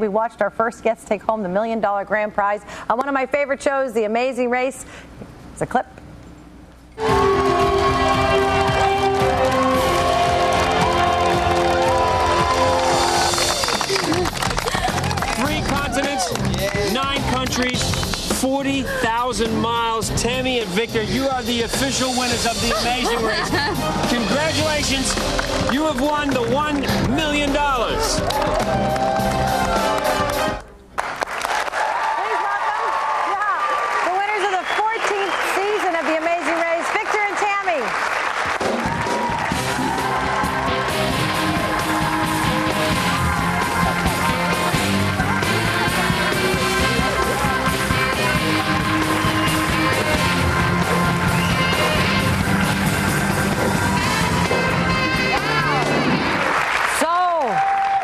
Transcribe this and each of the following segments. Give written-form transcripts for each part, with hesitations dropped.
We watched our first guest take home the $1 million grand prize on one of my favorite shows, The Amazing Race. It's a clip. 3 continents, 9 countries, 40,000 miles. Tammy and Victor, you are the official winners of The Amazing Race. Congratulations. You have won the $1 million.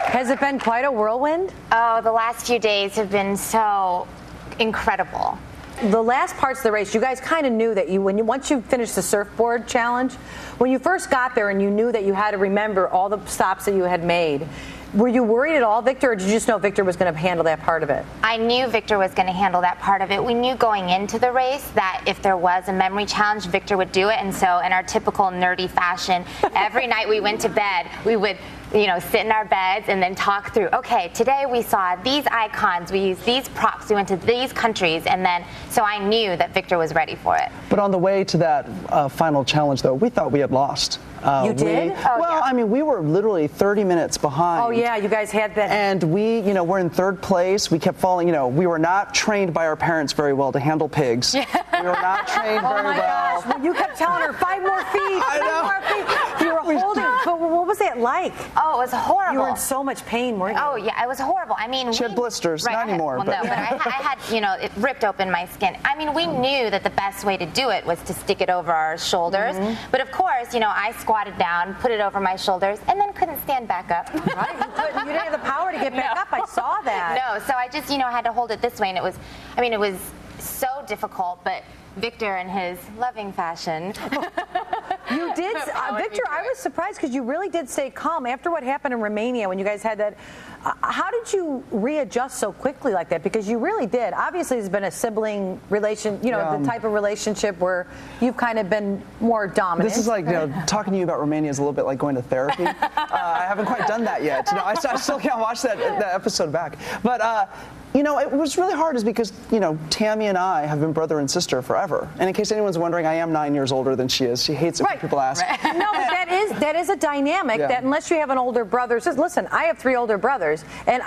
Has it been quite a whirlwind? Oh, the last few days have been so incredible. The last parts of the race, you guys kind of knew that once you finished the surfboard challenge, when you first got there and you knew that you had to remember all the stops that you had made, were you worried at all, Victor, or did you just know Victor was going to handle that part of it? I knew Victor was going to handle that part of it. We knew going into the race that if there was a memory challenge, Victor would do it. And so in our typical nerdy fashion, every night we went to bed, we would sit in our beds and then talk through, okay, today we saw these icons, we used these props, we went to these countries, and then, so I knew that Victor was ready for it. But on the way to that final challenge, though, we thought we had lost. You did? I mean, we were literally 30 minutes behind. Oh, yeah, you guys had that. And we, we're in 3rd place. We kept falling, we were not trained by our parents very well to handle pigs. We were not trained very well. Oh, my gosh. You kept telling her, 5 more feet, 5 more feet. You were holding, but what was that like? Oh, it was horrible. You were in so much pain, weren't you? Oh, yeah, it was horrible. I mean, she had blisters, right, not anymore. Well, no, but I had, it ripped open my skin. I mean, we knew that the best way to do it was to stick it over our shoulders. Mm-hmm. But of course, I squatted down, put it over my shoulders, and then couldn't stand back up. Right, you didn't have the power to get back up. I saw that. No, so I just, had to hold it this way, and it was so difficult, but Victor in his loving fashion. You did, Victor, I was surprised because you really did stay calm after what happened in Romania when you guys had that. How did you readjust so quickly like that? Because you really did. Obviously, it's been a sibling relation, the type of relationship where you've kind of been more dominant. This is like, talking to you about Romania is a little bit like going to therapy. I haven't quite done that yet. I still can't watch that episode back. But, it was really hard is because, Tammy and I have been brother and sister forever. And in case anyone's wondering, I am 9 years older than she is. She hates it when people ask. Right. No, but that is a dynamic that unless you have an older brother, listen, I have 3 older brothers, and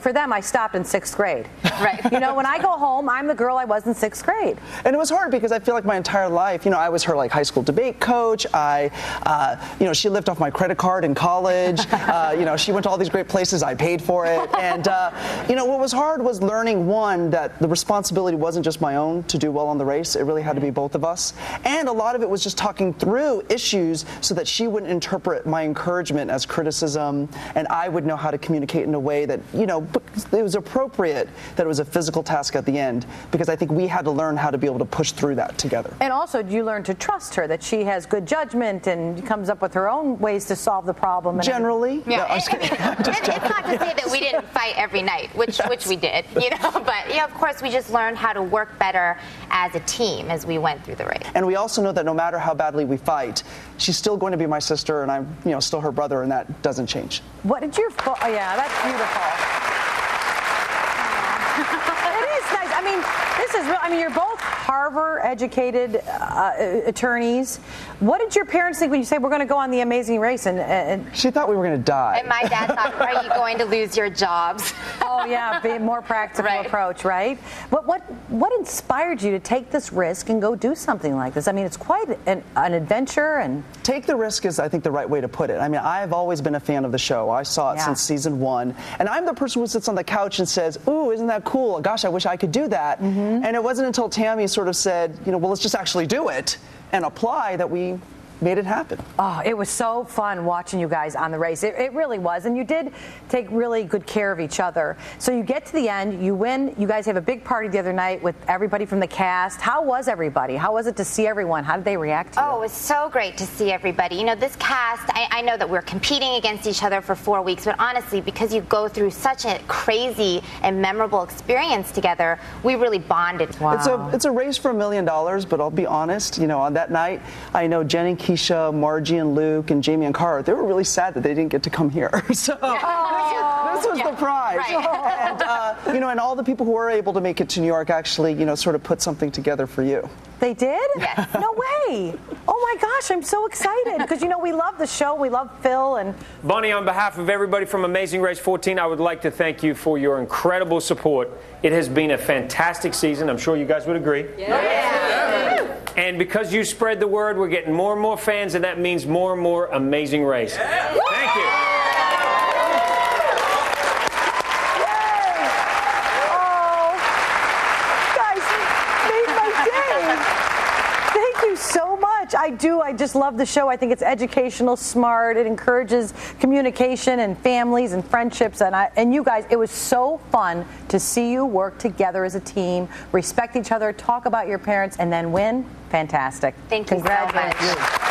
for them, I stopped in 6th grade. Right. When I go home, I'm the girl I was in 6th grade. And it was hard because I feel like my entire life, I was her high school debate coach. She lived off my credit card in college. She went to all these great places. I paid for it. And, what was hard was learning, one, that the responsibility wasn't just my own to do well on the race. It really had to be both of us. And a lot of it was just talking through issues so that she wouldn't interpret my encouragement as criticism, and I would know how to communicate in a way that, it was appropriate that it was a physical task at the end, because I think we had to learn how to be able to push through that together. And also, you learn to trust her, that she has good judgment and comes up with her own ways to solve the problem. Generally. Yeah. No, it's not to say that we didn't fight every night, which we did, but of course we just learned how to work better as a team as we went through the race. And we also know that no matter how badly we fight, she's still going to be my sister, and I'm still her brother, and that doesn't change. What did your oh yeah, that's beautiful. It is nice. I mean, this is real. I mean, you're both Harvard-educated attorneys. What did your parents think when you said we're going to go on The Amazing Race? And she thought we were going to die. And my dad thought, are you going to lose your jobs? Oh yeah, be a more practical approach, right? What inspired you to take this risk and go do something like this? I mean, it's quite an adventure. And take the risk is, I think, the right way to put it. I mean, I've always been a fan of the show. I saw it since season 1, and I'm the person who sits on the couch and says, "Ooh, isn't that cool? Gosh, I wish I could do that." Mm-hmm. And it wasn't until Tammy sort of said, well, let's just actually do it and apply that we made it happen. Oh, it was so fun watching you guys on the race. It really was. And you did take really good care of each other. So you get to the end, you win. You guys have a big party the other night with everybody from the cast. How was everybody? How was it to see everyone? How did they react to you? Oh, it was so great to see everybody. You know, this cast, I know that we're competing against each other for 4 weeks, but honestly, because you go through such a crazy and memorable experience together, we really bonded. Wow. It's a race for $1 million, but I'll be honest, you know, on that night, I know Jenny, Keisha, Margie, and Luke, and Jamie and Cara, they were really sad that they didn't get to come here. So this was the prize. Right. And, you know, and all the people who were able to make it to New York actually, you know, sort of put something together for you. They did? Yes. No way. Oh my gosh, I'm so excited because, you know, we love the show. We love Phil and Bonnie, on behalf of everybody from Amazing Race 14, I would like to thank you for your incredible support. It has been a fantastic season. I'm sure you guys would agree. Yeah. And because you spread the word, we're getting more and more fans, and that means more and more Amazing Race. Thank you. So much. I do. I just love the show. I think it's educational, smart. It encourages communication and families and friendships. And you guys, it was so fun to see you work together as a team, respect each other, talk about your parents, and then win. Fantastic. Thank you so much.